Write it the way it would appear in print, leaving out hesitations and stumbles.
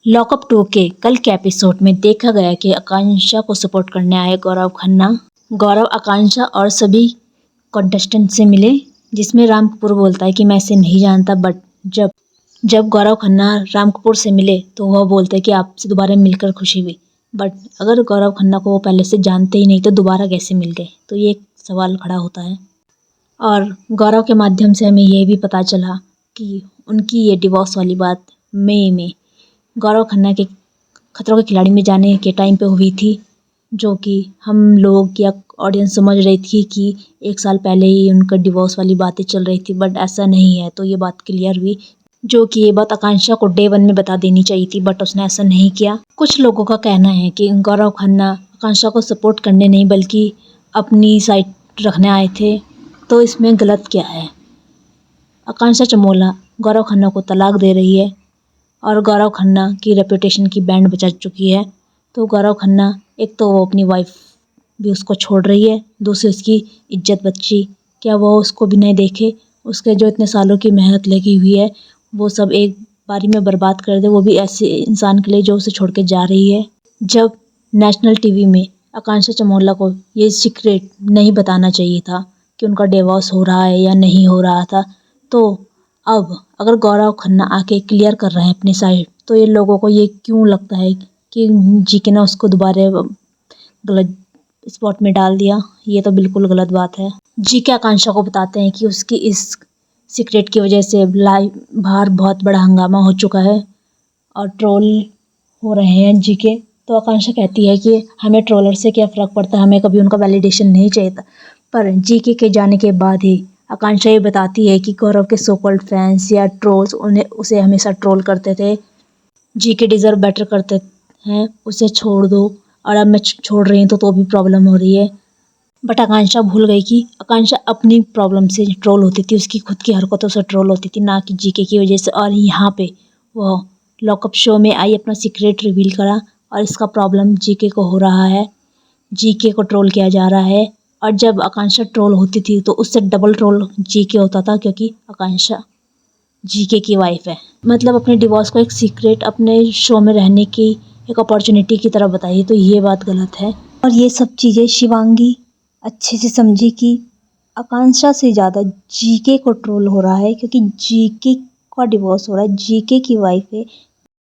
Lockup 2 के कल के एपिसोड में देखा गया कि आकांक्षा को सपोर्ट करने आए गौरव खन्ना। गौरव आकांक्षा और सभी कॉन्टेस्टेंट से मिले, जिसमें राम कपूर बोलता है कि मैं इसे नहीं जानता। बट जब गौरव खन्ना राम कपूर से मिले तो वह बोलते हैं कि आपसे दोबारा मिलकर खुशी हुई। बट अगर गौरव खन्ना को वो पहले से जानते ही नहीं तो दोबारा कैसे मिल गए, तो ये एक सवाल खड़ा होता है। और गौरव के माध्यम से हमें ये भी पता चला कि उनकी ये डिवोर्स वाली बात मई में गौरव खन्ना के खतरों के खिलाड़ी में जाने के टाइम पे हुई थी, जो कि हम लोग या ऑडियंस समझ रही थी कि 1 साल पहले ही उनका डिवोर्स वाली बातें चल रही थी। बट ऐसा नहीं है, तो ये बात क्लियर हुई, जो कि ये बात आकांक्षा को डे 1 में बता देनी चाहिए थी, बट उसने ऐसा नहीं किया। कुछ लोगों का कहना है कि गौरव खन्ना आकांक्षा को सपोर्ट करने नहीं बल्कि अपनी साइड रखने आए थे, तो इसमें गलत क्या है। आकांक्षा चमोला गौरव खन्ना को तलाक दे रही है और गौरव खन्ना की रेपुटेशन की बैंड बजा चुकी है। तो गौरव खन्ना, एक तो वो अपनी वाइफ भी उसको छोड़ रही है, दूसरी उसकी इज्जत बची। क्या वो उसको भी नहीं देखे? उसके जो इतने सालों की मेहनत लगी हुई है वो सब एक बारी में बर्बाद कर दे, वो भी ऐसे इंसान के लिए जो उसे छोड़ के जा रही है। जब नेशनल टीवी में आकांक्षा चमोला को ये सीक्रेट नहीं बताना चाहिए था कि उनका डिवोर्स हो रहा है या नहीं हो रहा था, तो अब अगर गौरव खन्ना आके क्लियर कर रहे हैं अपनी साइड, तो ये लोगों को ये क्यों लगता है कि जीके ने उसको दोबारा गलत स्पॉट में डाल दिया। ये तो बिल्कुल गलत बात है। जीके आकांक्षा को बताते हैं कि उसकी इस सीक्रेट की वजह से लाइव बाहर बहुत बड़ा हंगामा हो चुका है और ट्रोल हो रहे हैं जीके। तो आकांक्षा कहती है कि हमें ट्रोलर से क्या फ़र्क पड़ता है, हमें कभी उनका वैलिडेशन नहीं चाहिए था। पर जीके के जाने के बाद ही आकांक्षा ये बताती है कि गौरव के सो कॉल्ड फैंस या ट्रोल्स उसे हमेशा ट्रोल करते थे। जीके डिज़र्व बेटर करते हैं, उसे छोड़ दो। और अब मैं छोड़ रही हूँ तो भी प्रॉब्लम हो रही है। बट आकांक्षा भूल गई कि आकांक्षा अपनी प्रॉब्लम से ट्रोल होती थी, उसकी खुद की हरकतों से ट्रोल होती थी, ना कि जीके की वजह से। और यहाँ पे वो लॉकअप शो में आई, अपना सीक्रेट रिवील करा और इसका प्रॉब्लम जीके को हो रहा है। जीके को ट्रोल किया जा रहा है और जब आकांक्षा ट्रोल होती थी तो उससे डबल ट्रोल जीके होता था, क्योंकि आकांक्षा जीके की वाइफ है। मतलब अपने डिवोर्स को एक सीक्रेट अपने शो में रहने की एक अपॉर्चुनिटी की तरह बताइए, तो ये बात गलत है। और ये सब चीज़ें शिवांगी अच्छे से समझी कि आकांक्षा से ज़्यादा जीके को ट्रोल हो रहा है, क्योंकि जीके का डिवोर्स हो रहा है, जीके की वाइफ है,